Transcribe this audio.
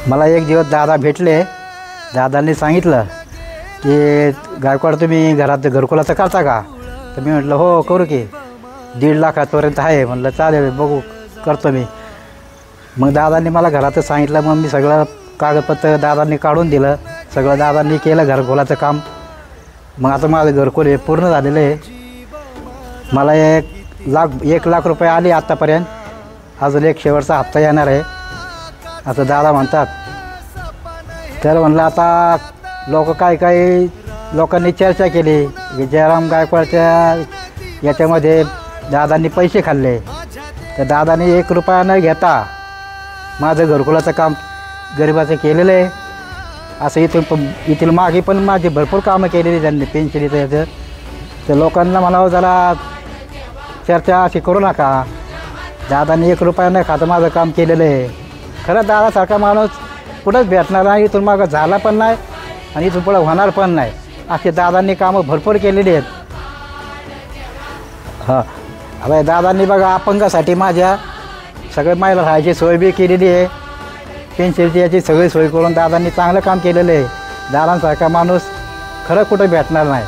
मला एक दिवस दादा भेटले. दादांनी सांगितलं की गायकवाड तुम्ही घरात घरकुलाचं करता का? तर मी म्हटलं हो करू की, 1.5 लाखापर्यंत आहे. म्हटलं चालेल बघू करतो मी. मग दादांनी मला घरातच सांगितलं. मग मी सगळं कागदपत्र दादांनी काढून दिलं. सगळं दादांनी केलं घरकुलाचं काम. मग आता माझं घरकुल हे पूर्ण झालेलं आहे. मला 1 लाख रुपये आले आत्तापर्यंत. अजून एक शेवटचा हप्ता येणार आहे असं दादा म्हणतात. तर म्हणलं आता काही लोकांनी चर्चा केली की जयराम गायकवाडच्या याच्यामध्ये दादांनी पैसे खाल्ले. तर दादांनी 1 रुपया न घेता माझं घरकुलाचं काम गरिबाचं केलेलं आहे. असं इथून मागे पण माझी भरपूर कामं केलेली त्यांनी पेन्शनीचं याचं. तर लोकांना म्हणावं जरा चर्चा अशी करू नका. दादांनी 1 रुपया न खाता माझं काम केलेलं आहे. खरं दादासारखा माणूस कुठंच भेटणार नाही. इथून मागं झाला पण नाही आणि इथून पुढं होणार पण नाही. असे दादांनी कामं भरपूर केलेली आहेत. आता दादांनी बघा अपंगासाठी माझ्या सगळं महिला राहायची सोय बी केलेली आहे. पेन्शनची याची सगळी सोय करून दादांनी चांगलं काम केलेलं आहे. दादांसारखा माणूस खरं कुठं भेटणार नाही.